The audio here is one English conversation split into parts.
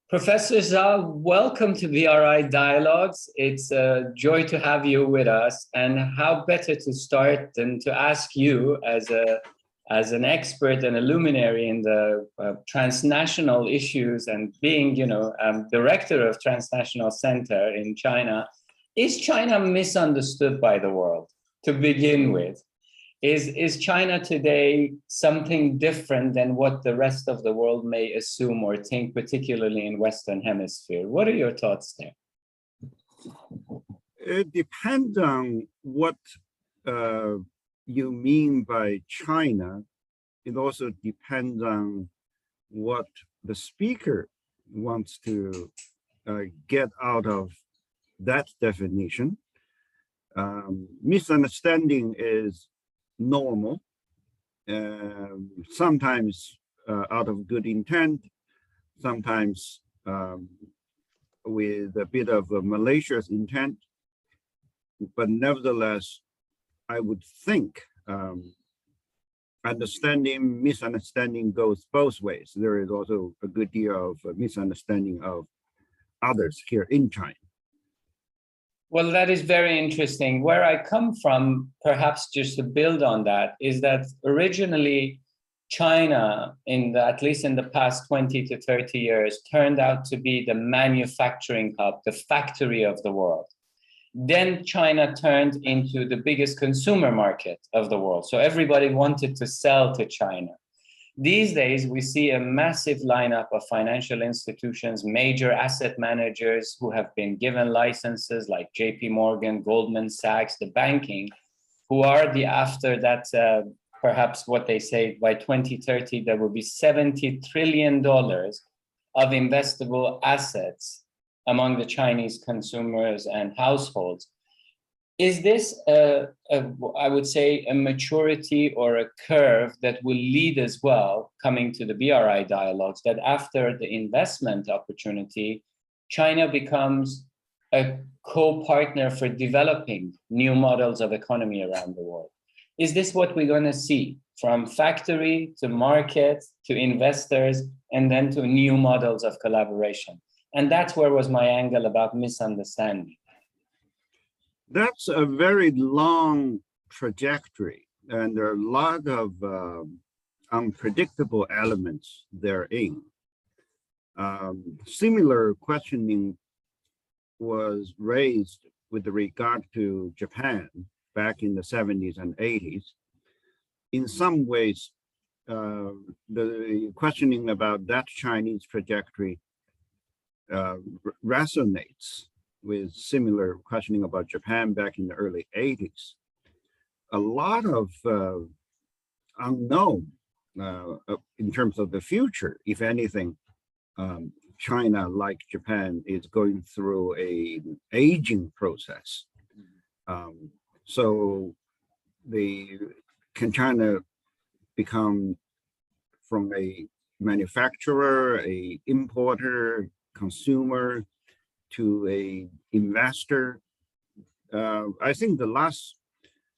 Professor Zha, welcome to BRI Dialogues. It's a joy to have you with us. And how better to start than to ask you as an expert and a luminary in the transnational issues and being, director of Transnational Center in China. Is China misunderstood by the world to begin with? Is China today something different than what the rest of the world may assume or think, particularly in Western Hemisphere? What are your thoughts there? It depends on what you mean by China. It also depends on what the speaker wants to get out of that definition. Misunderstanding is normal, sometimes out of good intent, sometimes with a bit of a malicious intent, but nevertheless, I would think misunderstanding goes both ways. There is also a good deal of misunderstanding of others here in China. Well, that is very interesting. Where I come from, perhaps just to build on that, is that originally China, at least in the past 20 to 30 years, turned out to be the manufacturing hub, the factory of the world. Then China turned into the biggest consumer market of the world. So everybody wanted to sell to China. These days, we see a massive lineup of financial institutions, major asset managers who have been given licenses like JP Morgan, Goldman Sachs, the banking, who are after that, perhaps what they say by 2030, there will be $70 trillion of investable assets among the Chinese consumers and households. Is this, I would say, a maturity or a curve that will lead as well, coming to the BRI dialogues, that after the investment opportunity, China becomes a co-partner for developing new models of economy around the world? Is this what we're going to see, from factory to market to investors and then to new models of collaboration? And that's where was my angle about misunderstanding. That's a very long trajectory, and there are a lot of unpredictable elements therein. Similar questioning was raised with regard to Japan back in the 70s and 80s. In some ways, the questioning about that Chinese trajectory resonates with similar questioning about Japan back in the early 80s. A lot of unknown in terms of the future. If anything, China, like Japan, is going through an aging process. So can China become from a manufacturer, a importer, consumer, to a investor? I think the last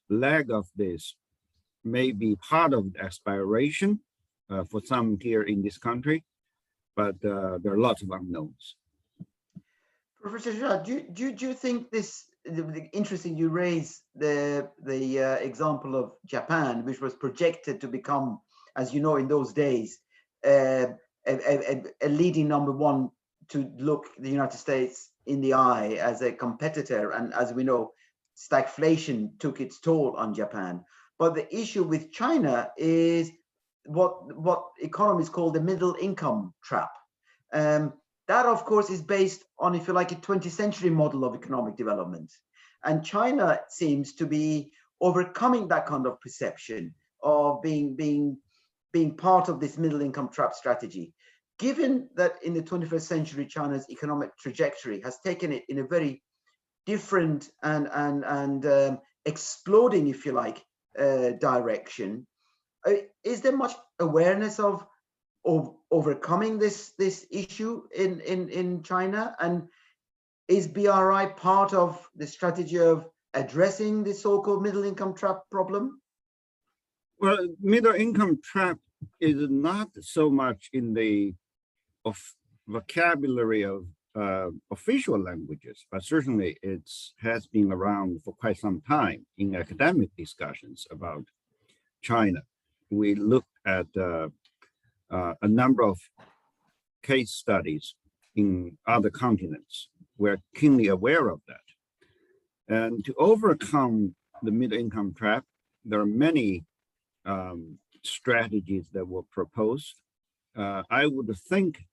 leg of this may be part of the aspiration for some here in this country, but there are lots of unknowns. Professor Zha, do you think this, interesting you raise the example of Japan, which was projected to become, as you know, in those days, a leading number one to look the United States in the eye as a competitor. And as we know, stagflation took its toll on Japan. But the issue with China is what economists call the middle income trap. That, of course, is based on, if you like, a 20th century model of economic development. And China seems to be overcoming that kind of perception of being part of this middle income trap strategy. Given that in the 21st century, China's economic trajectory has taken it in a very different and exploding, if you like, direction, is there much awareness of overcoming this issue in China? And is BRI part of the strategy of addressing the so-called middle income trap problem? Well, middle income trap is not so much in the vocabulary of official languages, but certainly it has been around for quite some time in academic discussions about China. We looked at a number of case studies in other continents. We're keenly aware of that. And to overcome the middle-income trap, there are many strategies that were proposed. I would think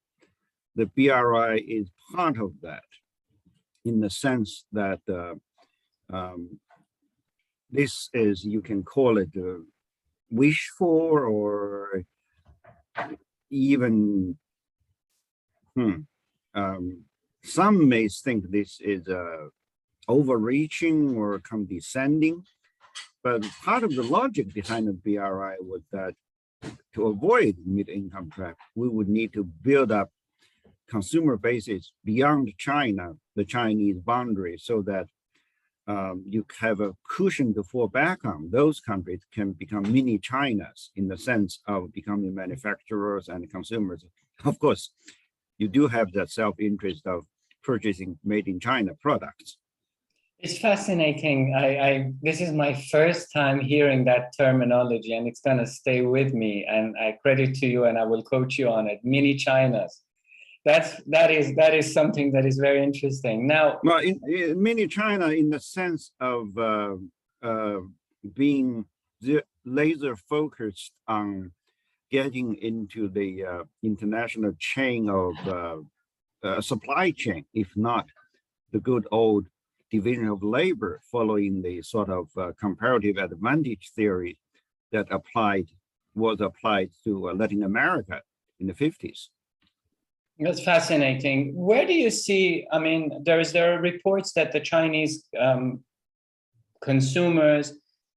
the BRI is part of that, in the sense that this is, you can call it wish for, or even some may think this is overreaching or condescending, but part of the logic behind the BRI was that to avoid mid-income trap, we would need to build up consumer bases beyond China, the Chinese boundary, so that you have a cushion to fall back on. Those countries can become mini Chinas in the sense of becoming manufacturers and consumers. Of course, you do have that self-interest of purchasing made in China products. It's fascinating. This is my first time hearing that terminology, and it's going to stay with me. And I credit to you, and I will coach you on it. Mini Chinas. That is something that is very interesting. Now, well, in mini China, in the sense of being laser focused on getting into the international chain of supply chain, if not the good old division of labor, following the sort of comparative advantage theory that was applied to Latin America in the 50s. That's fascinating. Where do you see, I mean, there are reports that the Chinese consumers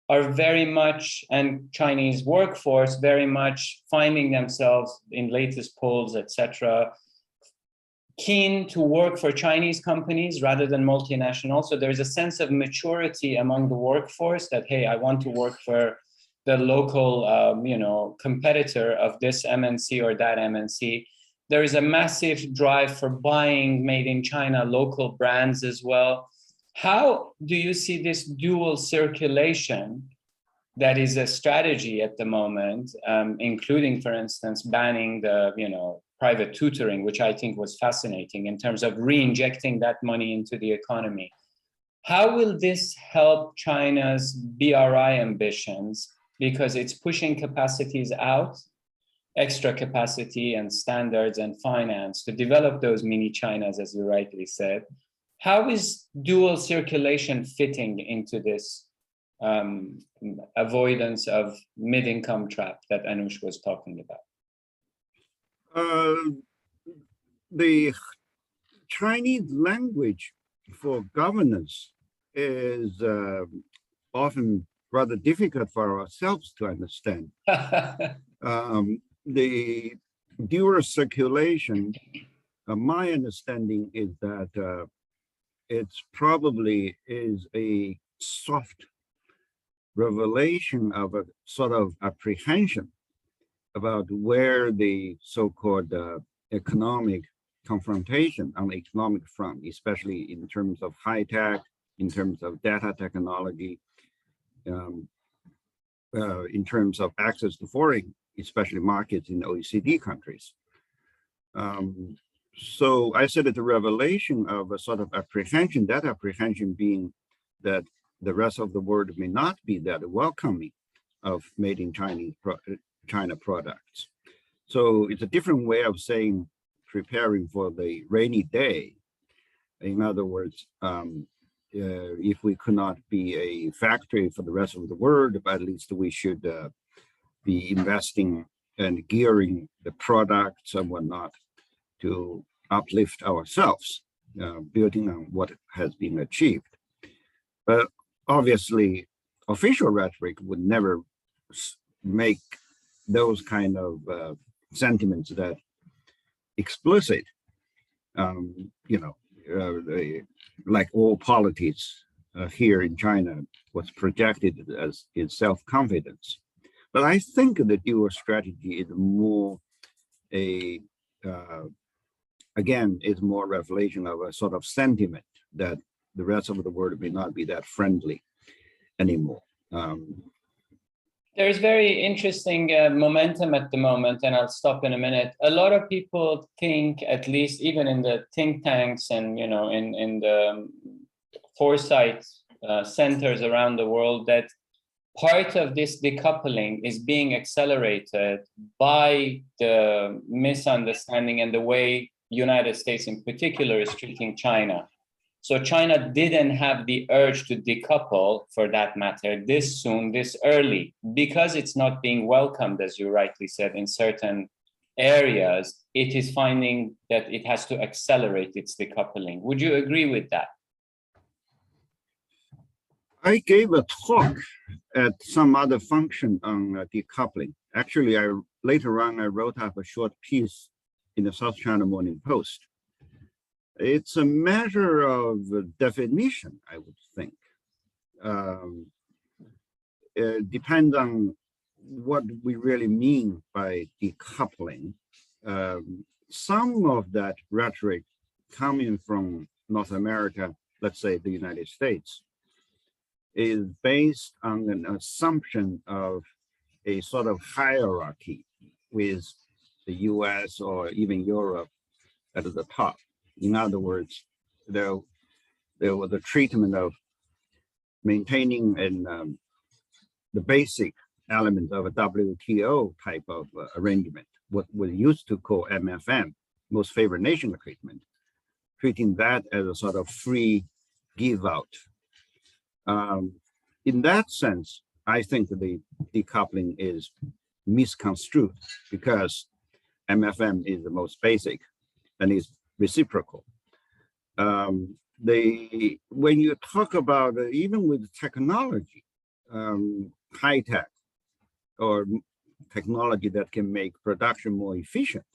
are very much, and Chinese workforce very much finding themselves in latest polls, etc., keen to work for Chinese companies rather than multinational. So there's a sense of maturity among the workforce that, hey, I want to work for the local, competitor of this MNC or that MNC. There is a massive drive for buying made in China local brands as well. How do you see this dual circulation that is a strategy at the moment, including, for instance, banning the private tutoring, which I think was fascinating in terms of re-injecting that money into the economy. How will this help China's BRI ambitions? Because it's pushing capacities out, extra capacity and standards and finance to develop those mini Chinas, as you rightly said. How is dual circulation fitting into this avoidance of mid-income trap that Anush was talking about? The Chinese language for governance is often rather difficult for ourselves to understand. The dual circulation, my understanding is that it's probably is a soft revelation of a sort of apprehension about where the so-called economic confrontation on the economic front, especially in terms of high tech, in terms of data technology, in terms of access to foreign, especially markets in OECD countries. So I said that the revelation of a sort of apprehension, that apprehension being that the rest of the world may not be that welcoming of made in China products. So it's a different way of saying preparing for the rainy day. In other words, if we could not be a factory for the rest of the world, but at least we should be investing and gearing the products and whatnot to uplift ourselves, building on what has been achieved. But obviously, official rhetoric would never make those kind of sentiments that explicit, like all politics here in China was projected as its self-confidence. But I think the dual strategy is more a again, is more revelation of a sort of sentiment that the rest of the world may not be that friendly anymore. There's very interesting momentum at the moment, and I'll stop in a minute. A lot of people think, at least even in the think tanks and in the foresight centers around the world, that part of this decoupling is being accelerated by the misunderstanding and the way United States in particular is treating China. So China didn't have the urge to decouple, for that matter, this soon, this early, because it's not being welcomed, as you rightly said, in certain areas. It is finding that it has to accelerate its decoupling. Would you agree with that? I gave a talk at some other function on decoupling. Actually, later on, I wrote up a short piece in the South China Morning Post. It's a matter of definition, I would think. It depends on what we really mean by decoupling. Some of that rhetoric coming from North America, let's say the United States, is based on an assumption of a sort of hierarchy with the US or even Europe at the top. In other words, there was a treatment of maintaining the basic element of a WTO type of arrangement, what we used to call MFN, most favored nation treatment, treating that as a sort of free give out. In that sense, I think the decoupling is misconstrued because MFN is the most basic and is reciprocal. When you talk about even with technology, high tech or technology that can make production more efficient,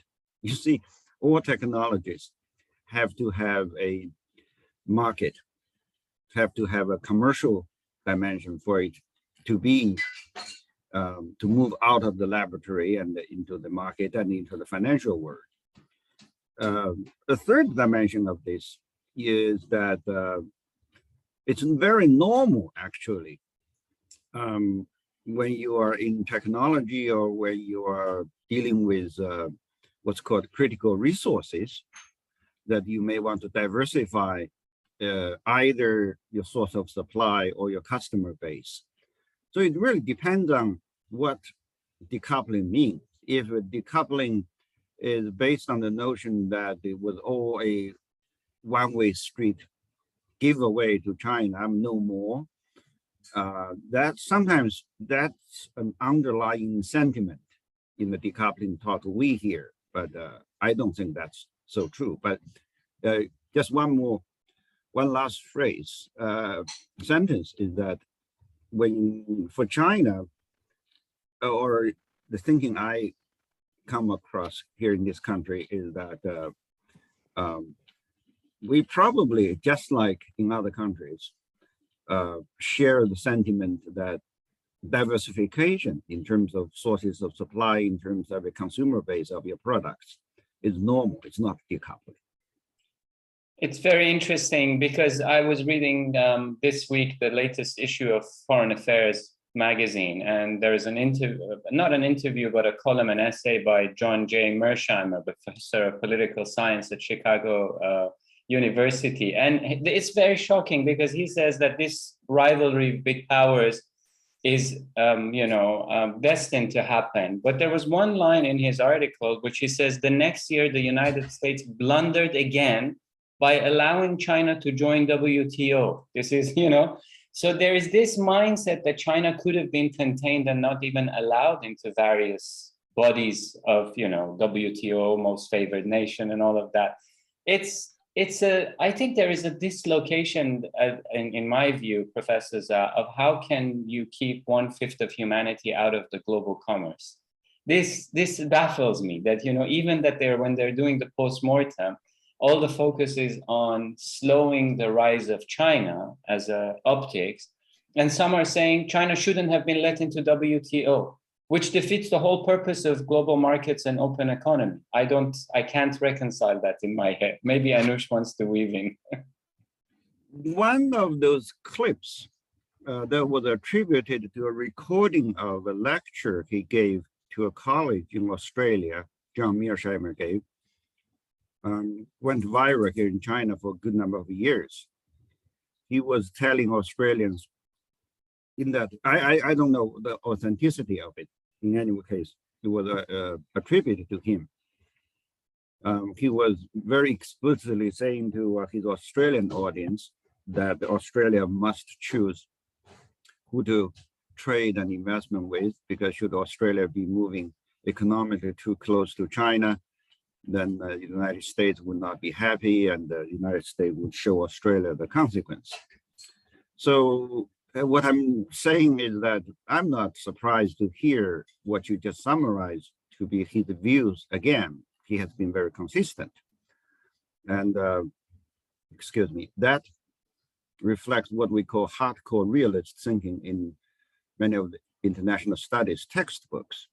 you see, all technologies have to have a market, have to have a commercial dimension for it to be to move out of the laboratory and into the market and into the financial world. The third dimension of this is that it's very normal, actually, when you are in technology or when you are dealing with what's called critical resources, that you may want to diversify either your source of supply or your customer base. So it really depends on what decoupling means. If decoupling is based on the notion that it was all a one-way street giveaway to China, I'm no more, that sometimes that's an underlying sentiment in the decoupling talk we hear, but I don't think that's so true. But just one last phrase, sentence is that for China, or the thinking I come across here in this country is that we probably, just like in other countries, share the sentiment that diversification in terms of sources of supply, in terms of a consumer base of your products, is normal. It's not decoupling. It's very interesting because I was reading this week the latest issue of Foreign Affairs magazine, and there is an interview, not an interview, but a column, an essay by John J. Mearsheimer, professor of political science at Chicago University. And it's very shocking because he says that this rivalry of big powers is destined to happen. But there was one line in his article which he says the next year the United States blundered again by allowing China to join WTO. This is, so there is this mindset that China could have been contained and not even allowed into various bodies of, WTO, most favored nation, and all of that. I think there is a dislocation, in my view, Professor Zha, of how can you keep 1/5 of humanity out of the global commerce. This baffles me that, even that when they're doing the post-mortem, all the focus is on slowing the rise of China as optics. And some are saying China shouldn't have been let into WTO. which defeats the whole purpose of global markets and open economy. I can't reconcile that in my head. Maybe Anush wants to weave in. One of those clips that was attributed to a recording of a lecture he gave to a college in Australia, John Mearsheimer gave, went viral here in China for a good number of years. He was telling Australians in that, I don't know the authenticity of it. In any case, it was attributed to him. He was very explicitly saying to his Australian audience that Australia must choose who to trade and investment with, because should Australia be moving economically too close to China, then the United States would not be happy, and the United States would show Australia the consequence. So what I'm saying is that I'm not surprised to hear what you just summarized to be his views. Again, he has been very consistent. And excuse me, that reflects what we call hardcore realist thinking in many of the international studies textbooks.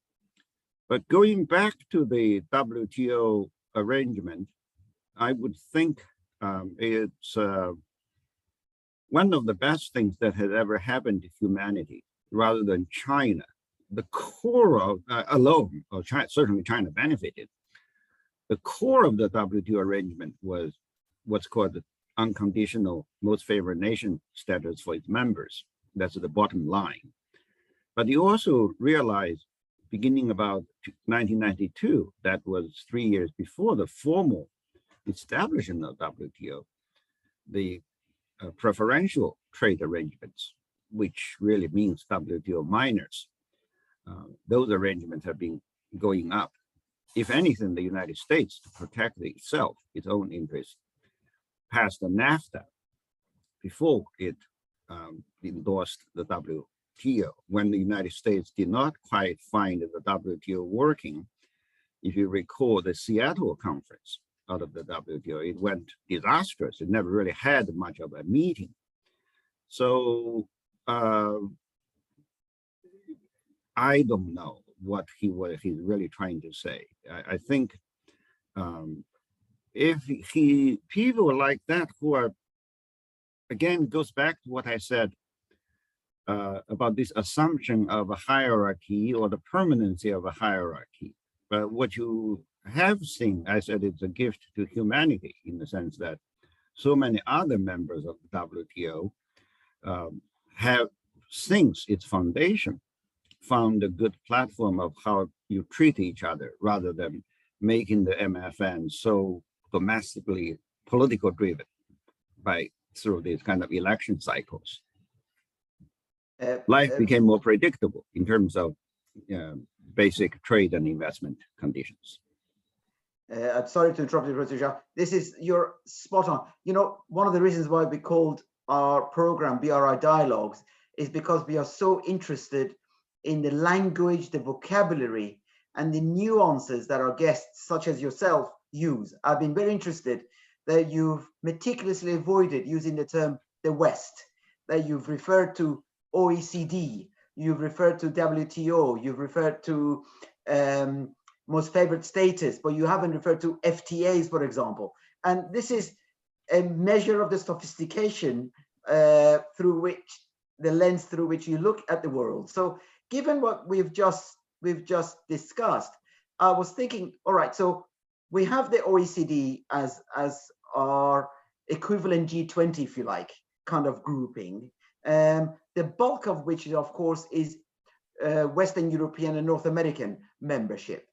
But going back to the WTO arrangement, I would think it's one of the best things that has ever happened to humanity, rather than China. The core of alone, or China, certainly China benefited. The core of the WTO arrangement was what's called the unconditional most favored nation status for its members. That's the bottom line. But you also realize, beginning about 1992, that was 3 years before the formal establishment of WTO, the preferential trade arrangements, which really means WTO minors, those arrangements have been going up. If anything, the United States, to protect itself, its own interests, passed the NAFTA before it endorsed the WTO. When the United States did not quite find the WTO working, if you recall the Seattle conference out of the WTO, it went disastrous. It never really had much of a meeting. So I don't know what he's really trying to say. I think if people like that who are, again, goes back to what I said about this assumption of a hierarchy or the permanency of a hierarchy. But what you have seen, I said, it's a gift to humanity in the sense that so many other members of the WTO have, since its foundation, found a good platform of how you treat each other, rather than making the MFN so domestically political driven through these kind of election cycles. Life became more predictable in terms of basic trade and investment conditions. I'm sorry to interrupt you, Professor Zha. You're spot on. You know, one of the reasons why we called our program BRI Dialogues is because we are so interested in the language, the vocabulary, and the nuances that our guests, such as yourself, use. I've been very interested that you've meticulously avoided using the term the West, that you've referred to OECD, you've referred to WTO, you've referred to most favored status, but you haven't referred to FTAs, for example. And this is a measure of the sophistication through which, the lens through which you look at the world. So given what we've just discussed, I was thinking, all right, so we have the OECD as our equivalent G20, if you like, kind of grouping, the bulk of which, of course, is Western European and North American membership.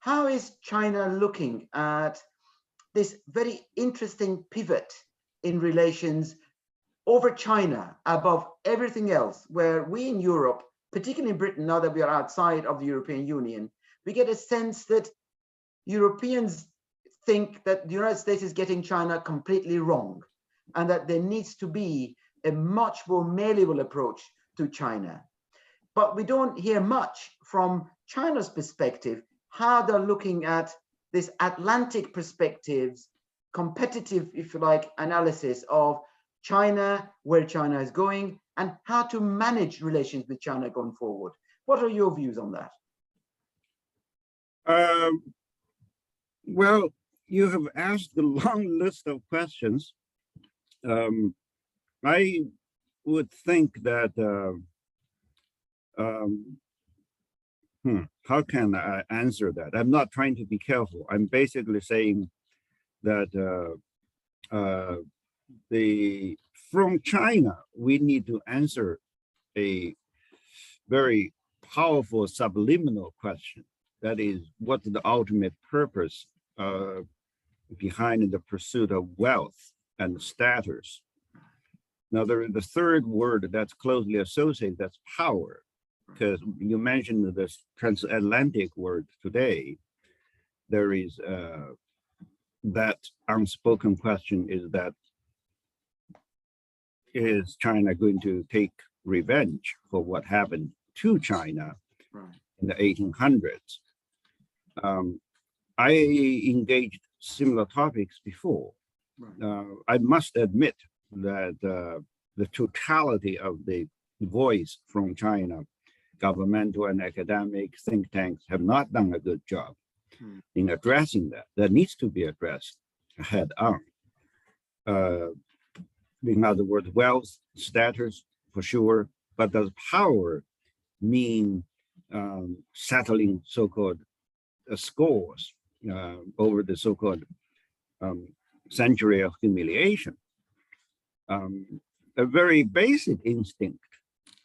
How is China looking at this very interesting pivot in relations over China above everything else, where we in Europe, particularly in Britain, now that we are outside of the European Union, we get a sense that Europeans think that the United States is getting China completely wrong, and that there needs to be a much more malleable approach to China. But we don't hear much from China's perspective, how they're looking at this Atlantic perspectives, competitive, if you like, analysis of China, where China is going, and how to manage relations with China going forward. What are your views on that? Well, you have asked a long list of questions. I would think that, how can I answer that? I'm not trying to be careful. I'm basically saying that from China, we need to answer a very powerful subliminal question. That is, what's the ultimate purpose behind the pursuit of wealth and status? Now, the third word that's closely associated, that's power, because you mentioned this transatlantic word today. There is that unspoken question is China going to take revenge for what happened to China in the 1800s? I engaged similar topics before. I must admit that the totality of the voice from China, governmental and academic think tanks, have not done a good job in addressing that. That needs to be addressed head on. In other words, wealth, status, for sure, but does power mean settling so-called scores over the so-called century of humiliation? A very basic instinct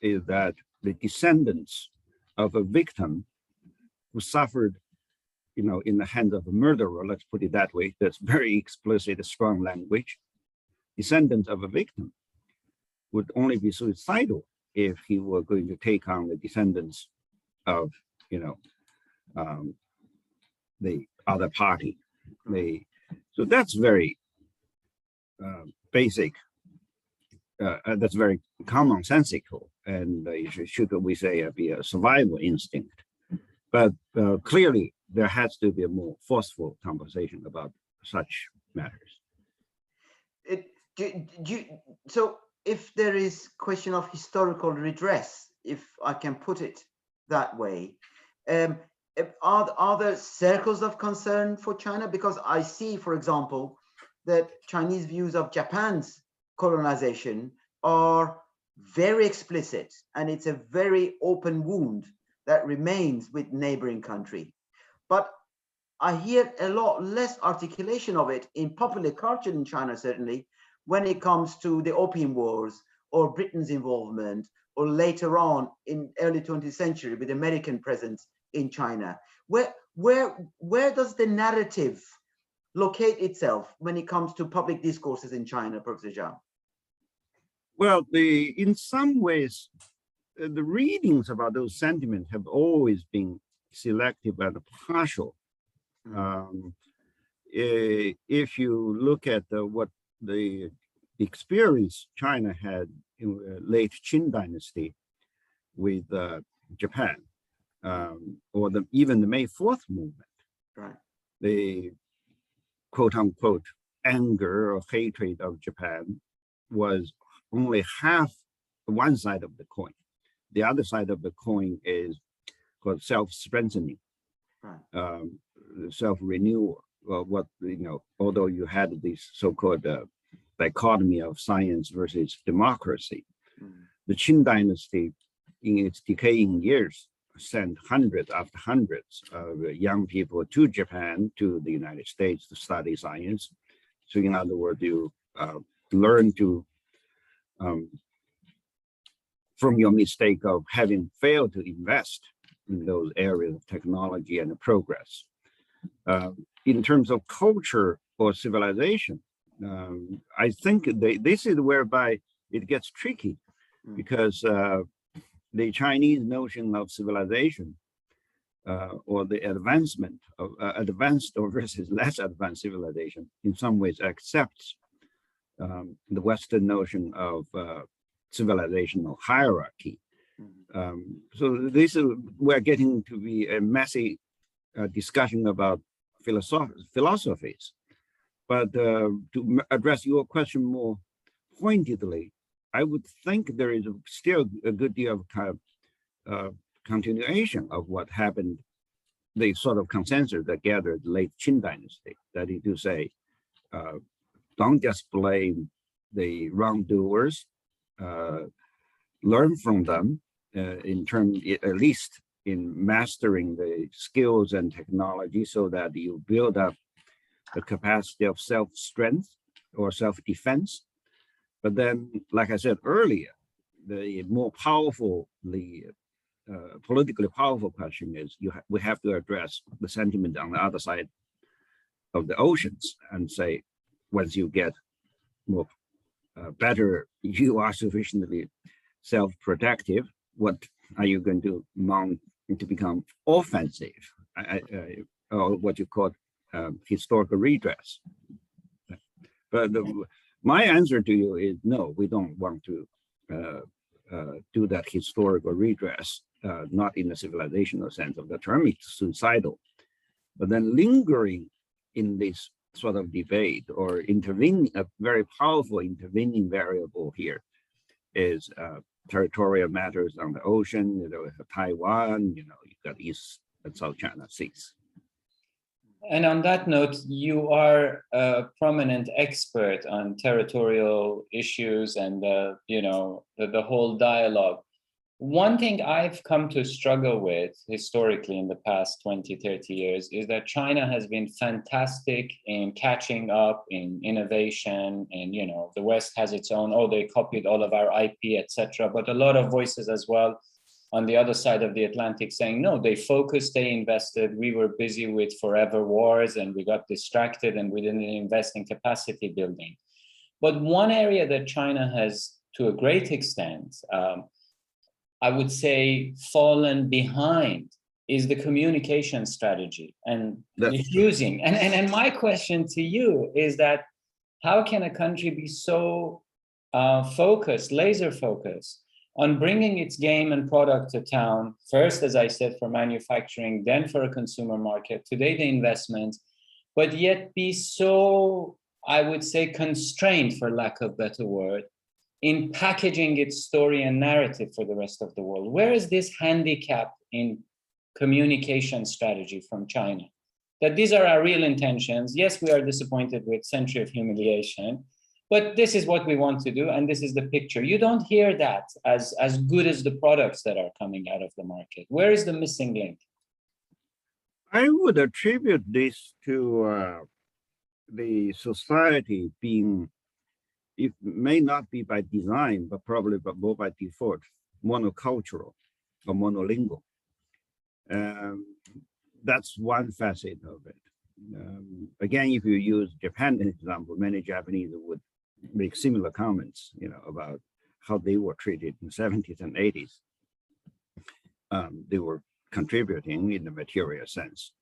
is that the descendants of a victim who suffered, in the hands of a murderer, let's put it that way, that's very explicit, strong language, descendants of a victim would only be suicidal if he were going to take on the descendants of, the other party. So that's very basic. That's very commonsensical, and should we say be a survival instinct. But clearly, there has to be a more forceful conversation about such matters. So if there is question of historical redress, if I can put it that way, are there circles of concern for China? Because I see, for example, that Chinese views of Japan's colonization are very explicit, and it's a very open wound that remains with neighboring country. But I hear a lot less articulation of it in popular culture in China, certainly, when it comes to the Opium Wars or Britain's involvement, or later on in early 20th century with American presence in China. Where does the narrative locate itself when it comes to public discourses in China, Professor Zha? Well, in some ways, the readings about those sentiments have always been selective and partial. If you look at what the experience China had in late Qin dynasty with Japan, or even the May 4th movement, right? The quote unquote anger or hatred of Japan was only half one side of the coin. The other side of the coin is called self-strengthening, right. Self-renewal. Although you had this so-called dichotomy of science versus democracy, the Qin dynasty, in its decaying years, sent hundreds after hundreds of young people to Japan, to the United States to study science. So in other words, you learn to, from your mistake of having failed to invest in those areas of technology and progress. In terms of culture or civilization, I think this is whereby it gets tricky, because the Chinese notion of civilization, or the advancement of advanced or versus less advanced civilization, in some ways accepts the Western notion of civilizational hierarchy. So we're getting to be a messy discussion about philosophies. But to address your question more pointedly, I would think there is still a good deal of kind of continuation of what happened, the sort of consensus that gathered late Qin dynasty, that is to say, don't just blame the wrongdoers, learn from them in terms, at least in mastering the skills and technology so that you build up the capacity of self-strength or self-defense. But then, like I said earlier, the more powerful, the politically powerful question is we have to address the sentiment on the other side of the oceans and say, once you get more better, you are sufficiently self-protective, what are you going to mount to become offensive, or what you call historical redress? But my answer to you is no, we don't want to do that historical redress, not in the civilizational sense of the term, it's suicidal. But then lingering in this sort of debate or intervening, a very powerful intervening variable here is territorial matters on the ocean, Taiwan, you've got East and South China Seas. And on that note, you are a prominent expert on territorial issues and the whole dialogue. One thing I've come to struggle with historically in the past 20, 30 years is that China has been fantastic in catching up in innovation, and the West has its own, they copied all of our IP, etc. But a lot of voices as well on the other side of the Atlantic saying, no, they focused, they invested, we were busy with forever wars and we got distracted and we didn't invest in capacity building. But one area that China has, to a great extent, I would say, fallen behind is the communication strategy and diffusing. And my question to you is that how can a country be so focused, laser focused on bringing its game and product to town, first, as I said, for manufacturing, then for a consumer market, today the investments, but yet be so, I would say, constrained, for lack of a better word, in packaging its story and narrative for the rest of the world? Where is this handicap in communication strategy from China? That these are our real intentions. Yes, we are disappointed with Century of Humiliation, but this is what we want to do, and this is the picture. You don't hear that as good as the products that are coming out of the market. Where is the missing link? I would attribute this to the society being, it may not be by design, but probably more by default, monocultural or monolingual. That's one facet of it. Again, if you use Japan as an example, many Japanese would make similar comments, about how they were treated in the 70s and 80s. They were contributing in the material sense.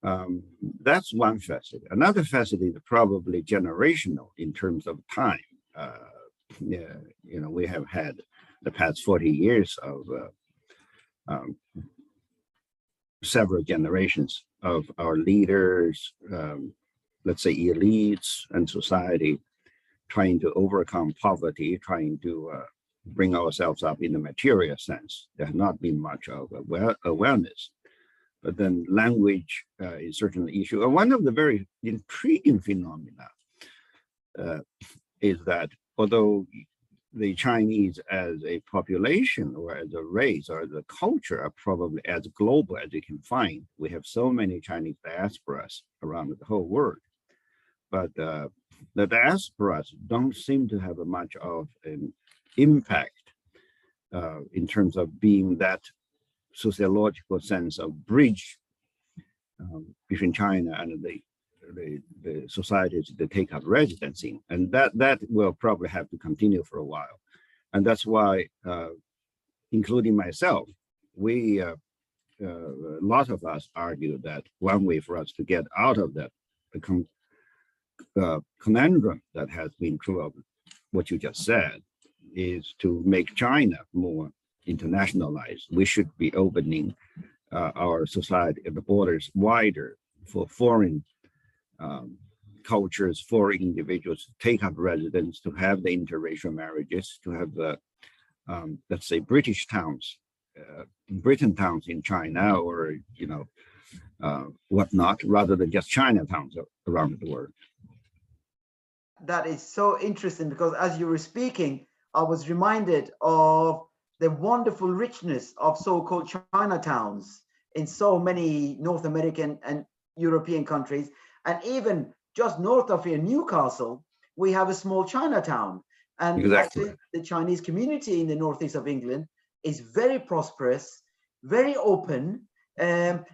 That's one facet. Another facet is probably generational in terms of time. We have had the past 40 years of several generations of our leaders, let's say elites and society, trying to overcome poverty, trying to bring ourselves up in the material sense. There has not been much of awareness. But then language is certainly an issue. And one of the very intriguing phenomena is that although the Chinese as a population or as a race or as a culture are probably as global as you can find, we have so many Chinese diasporas around the whole world. But the diasporas don't seem to have much of an impact in terms of being that sociological sense of bridge between China and the societies that take up residence in, and that will probably have to continue for a while. And that's why, including myself, a lot of us argue that one way for us to get out of that conundrum that has been true of what you just said is to make China more internationalized. We should be opening our society and the borders wider for foreign cultures, foreign individuals to take up residence, to have the interracial marriages, to have the, let's say, British towns Britain towns in China, or whatnot, rather than just Chinatowns around the world. That is so interesting, because as you were speaking, I was reminded of the wonderful richness of so-called Chinatowns in so many North American and European countries. And even just north of here, Newcastle, we have a small Chinatown. And Exactly. actually, the Chinese community in the northeast of England is very prosperous, very open, and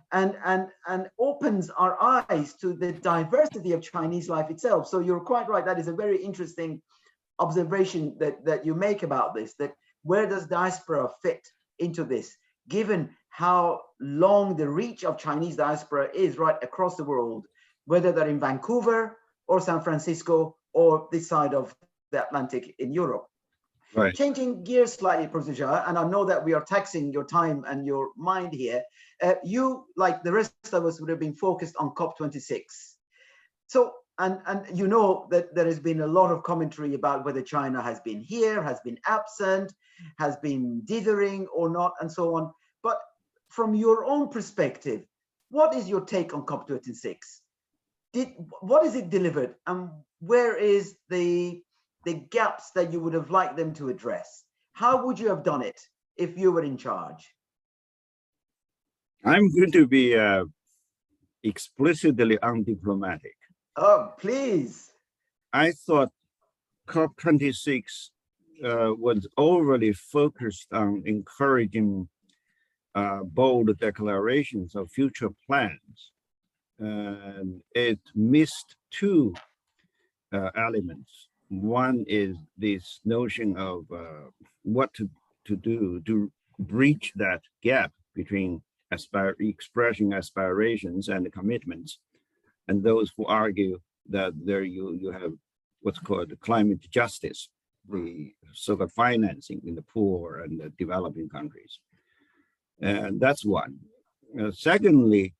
opens our eyes to the diversity of Chinese life itself. So you're quite right. That is a very interesting observation that you make about this, that where does diaspora fit into this, given how long the reach of Chinese diaspora is right across the world, whether they're in Vancouver or San Francisco or this side of the Atlantic in Europe. Right. Changing gears slightly, Professor Zha, and I know that we are taxing your time and your mind here. You, like the rest of us, would have been focused on COP26. So, and you know that there has been a lot of commentary about whether China has been here, has been absent, has been dithering or not, and so on. But from your own perspective, what is your take on COP26? What is it delivered, and where is the gaps that you would have liked them to address? How would you have done it if you were in charge? I'm going to be explicitly undiplomatic. Oh, please. I thought COP26 was overly focused on encouraging bold declarations of future plans. And it missed two elements. One is this notion of what to do to breach that gap between expressing aspirations and commitments, and those who argue that there you have what's called climate justice, the sort of financing in the poor and the developing countries. And that's one. Secondly,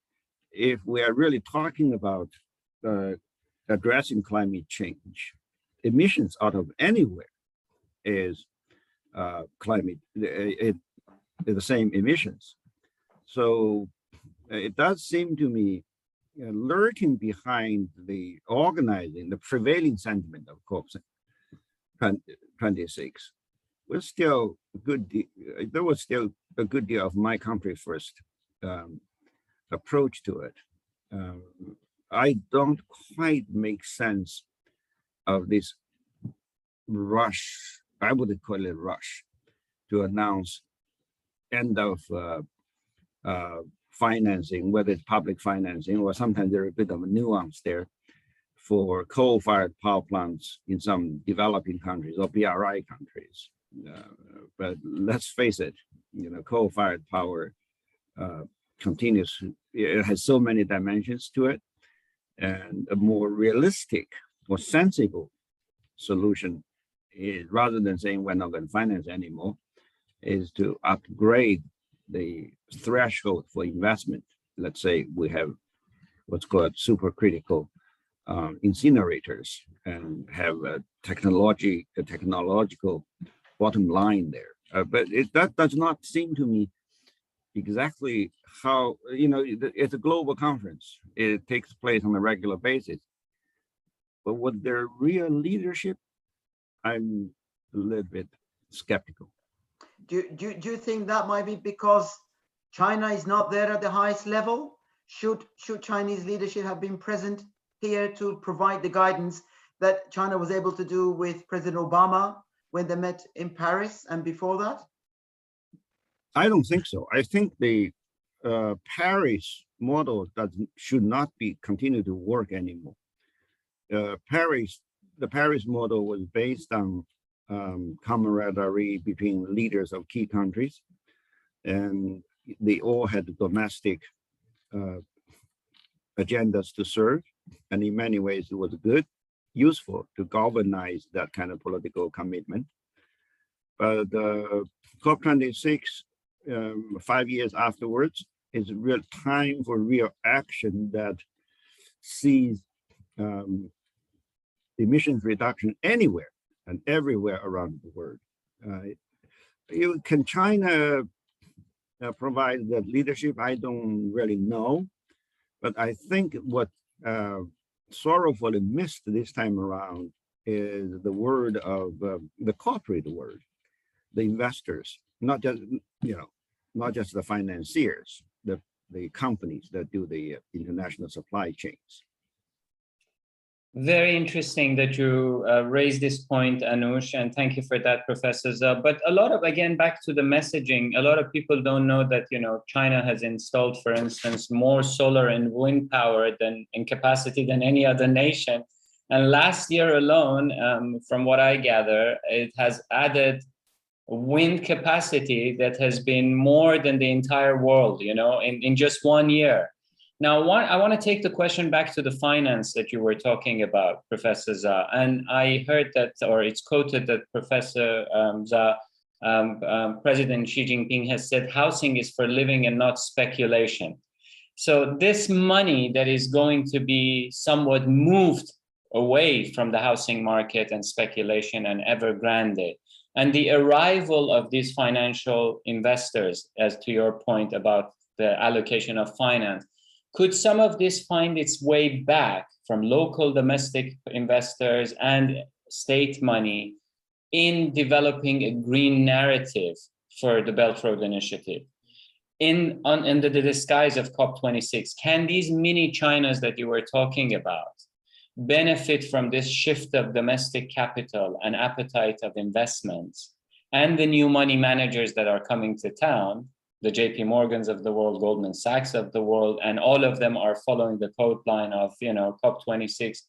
if we are really talking about addressing climate change, emissions out of anywhere is the same emissions. So it does seem to me lurking behind the organizing, the prevailing sentiment of COP26 was still a good. There was still a good deal of my country first approach to it. I don't quite make sense of this rush. I would call it rush to announce end of financing, whether it's public financing or sometimes there's a bit of a nuance there for coal-fired power plants in some developing countries or BRI countries. But let's face it, coal-fired power continues. It has so many dimensions to it, and a more realistic or sensible solution is, rather than saying we're not going to finance anymore, is to upgrade the threshold for investment. Let's say we have what's called supercritical incinerators and have a technological bottom line there. But that does not seem to me exactly how, it's a global conference. It takes place on a regular basis. But with their real leadership, I'm a little bit skeptical. Do you think that might be because China is not there at the highest level? Should Chinese leadership have been present here to provide the guidance that China was able to do with President Obama when they met in Paris and before that? I don't think so. I think the Paris model should not be continue to work anymore. The Paris model was based on camaraderie between leaders of key countries, and they all had domestic agendas to serve, and in many ways it was good, useful to galvanize that kind of political commitment. But COP26, 5 years afterwards, is a real time for real action that sees emissions reduction anywhere and everywhere around the world. Can China provide that leadership, I don't really know. But I think what sorrowfully missed this time around is the word of the corporate word, the investors, not just, not just the financiers, the companies that do the international supply chains. Very interesting that you raised this point, Anush, and thank you for that, Professor Zha. But a lot of, again, back to the messaging, a lot of people don't know that, China has installed, for instance, more solar and wind power in capacity than any other nation. And last year alone, from what I gather, it has added wind capacity that has been more than the entire world, in just 1 year. Now, I want to take the question back to the finance that you were talking about, Professor Zha. And I heard that, or it's quoted that Professor Zha, President Xi Jinping has said, housing is for living and not speculation. So this money that is going to be somewhat moved away from the housing market and speculation and Evergrande, and the arrival of these financial investors, as to your point about the allocation of finance, could some of this find its way back from local domestic investors and state money in developing a green narrative for the Belt Road Initiative? Under the disguise of COP26, can these mini Chinas that you were talking about benefit from this shift of domestic capital and appetite of investments and the new money managers that are coming to town, the JP Morgans of the world, Goldman Sachs of the world, and all of them are following the code line of, COP26.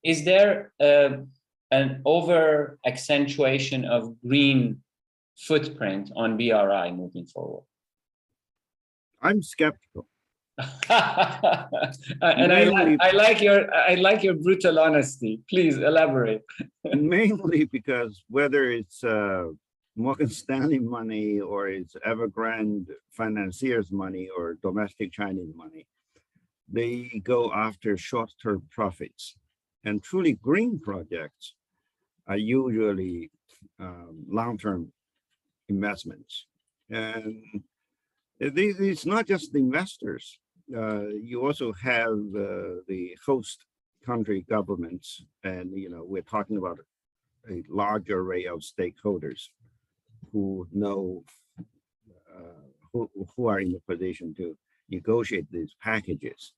Is there an over accentuation of green footprint on BRI moving forward? I'm skeptical. And I like your brutal honesty. Please elaborate. Mainly because whether it's Morgan Stanley money or it's Evergrande financiers money or domestic Chinese money, they go after short-term profits. And truly green projects are usually long-term investments. And it's not just the investors. You also have the host country governments, and we're talking about a large array of stakeholders who know who are in the position to negotiate these packages.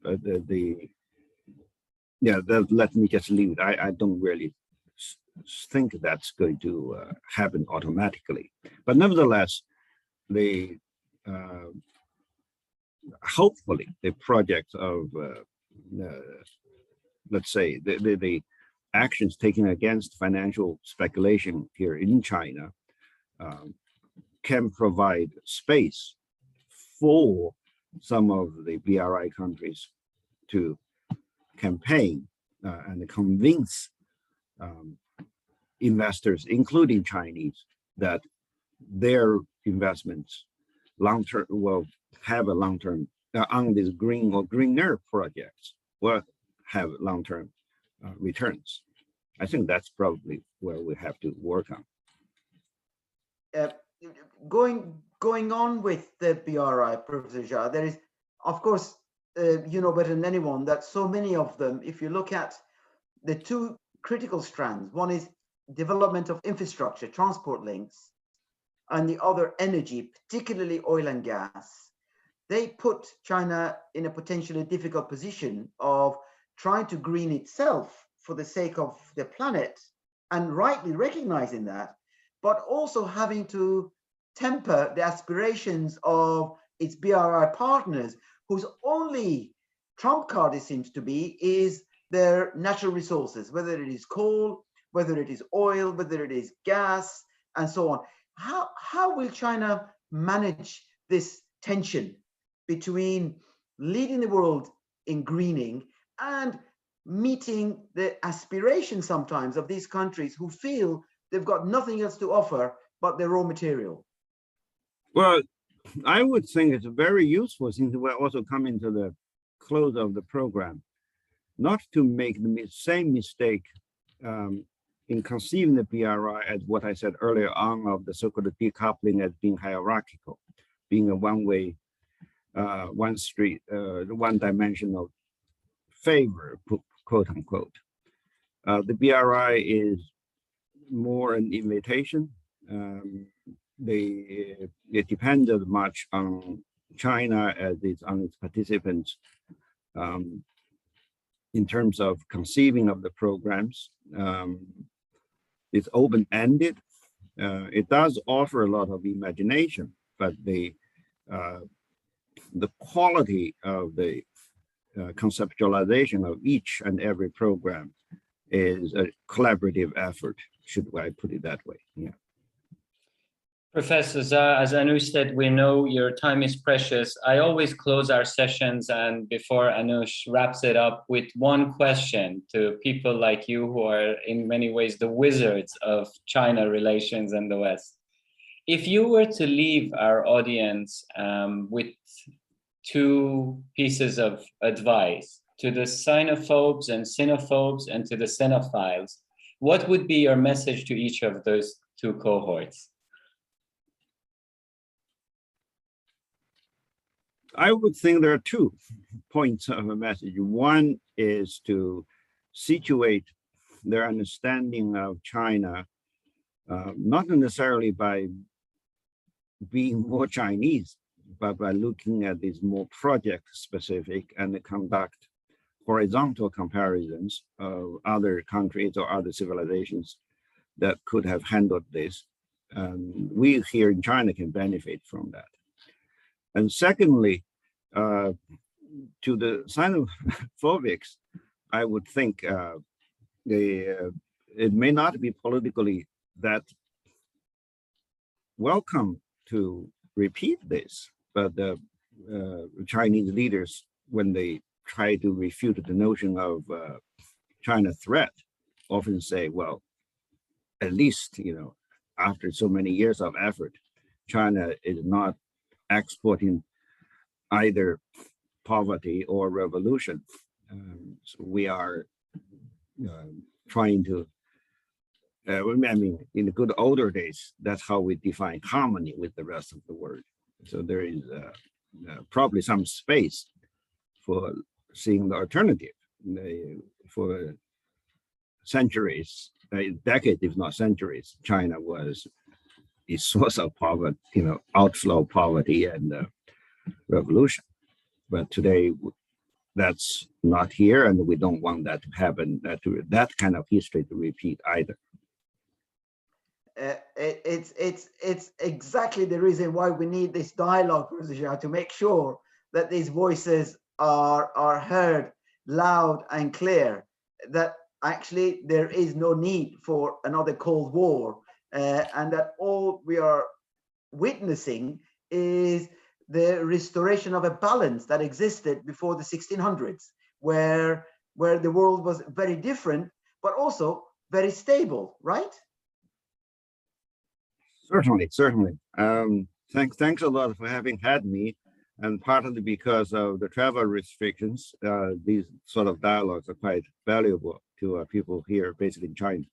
Let me just leave it. I don't really think that's going to happen automatically, but nevertheless, hopefully the project of let's say the actions taken against financial speculation here in China can provide space for some of the BRI countries to campaign and convince investors, including Chinese, that their investments long-term will have a long-term on these green or greener projects will have long-term returns. I think that's probably where we have to work on. Going on with the BRI, Professor Zha, there is, of course, you know better than anyone that so many of them, if you look at the two critical strands, one is development of infrastructure, transport links, and the other energy, particularly oil and gas, they put China in a potentially difficult position of trying to green itself for the sake of the planet, and rightly recognizing that, but also having to temper the aspirations of its BRI partners, whose only trump card, it seems to be, is their natural resources, whether it is coal, whether it is oil, whether it is gas, and so on. How will China manage this tension between leading the world in greening and meeting the aspirations sometimes of these countries who feel they've got nothing else to offer but their raw material? Well, I would think it's very useful, since we're also coming to the close of the program, not to make the same mistake in conceiving the BRI as what I said earlier on of the so-called decoupling as being hierarchical, being a one-way, one-dimensional favor, quote unquote. The BRI is more an invitation. It depended much on China as on its participants in terms of conceiving of the programs. It's open-ended. It does offer a lot of imagination, but the quality of the conceptualization of each and every program is a collaborative effort, should I put it that way? Yeah. Professor Zha, as Anush said, we know your time is precious. I always close our sessions, and before Anush wraps it up, with one question to people like you who are in many ways the wizards of China relations and the West. If you were to leave our audience with two pieces of advice to the sinophobes and xenophobes and to the xenophiles, what would be your message to each of those two cohorts? I would think there are 2 points of a message. One is to situate their understanding of China, not necessarily by being more Chinese, but by looking at these more project specific and conduct horizontal comparisons of other countries or other civilizations that could have handled this. We here in China can benefit from that. And secondly, to the xenophobics, I would think it may not be politically that welcome to repeat this, but the Chinese leaders, when they try to refute the notion of China threat, often say, well, at least, after so many years of effort, China is not exporting either poverty or revolution. So we are trying to, I mean, in the good older days, that's how we define harmony with the rest of the world. So there is probably some space for seeing the alternative. For centuries, decades, if not centuries, China was a source of poverty, outflow poverty and revolution. But today, that's not here, and we don't want that to happen, that kind of history to repeat either. It's exactly the reason why we need this dialogue, Professor Zha, to make sure that these voices are heard loud and clear, that actually there is no need for another Cold War, and that all we are witnessing is the restoration of a balance that existed before the 1600s, where the world was very different, but also very stable, right? Certainly. Thanks a lot for having had me. And partly because of the travel restrictions, these sort of dialogues are quite valuable to people here based in China.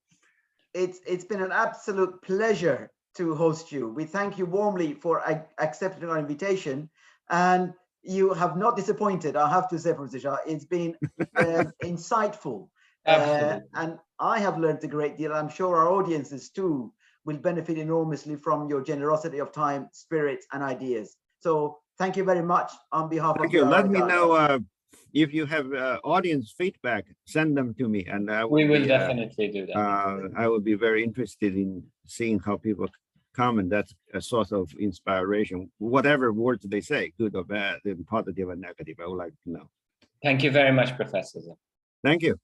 It's been an absolute pleasure to host you. We thank you warmly for accepting our invitation, and you have not disappointed, I have to say, Professor Zha. It's been insightful, and I have learned a great deal. I'm sure our audiences too will benefit enormously from your generosity of time, spirit, and ideas. So thank you very much on behalf of you. Let me know if you have audience feedback, send them to me, and we will definitely do that. I would be very interested in seeing how people comment. That's a source of inspiration. Whatever words they say, good or bad, positive or negative, I would like to know. Thank you very much, Professor. Thank you.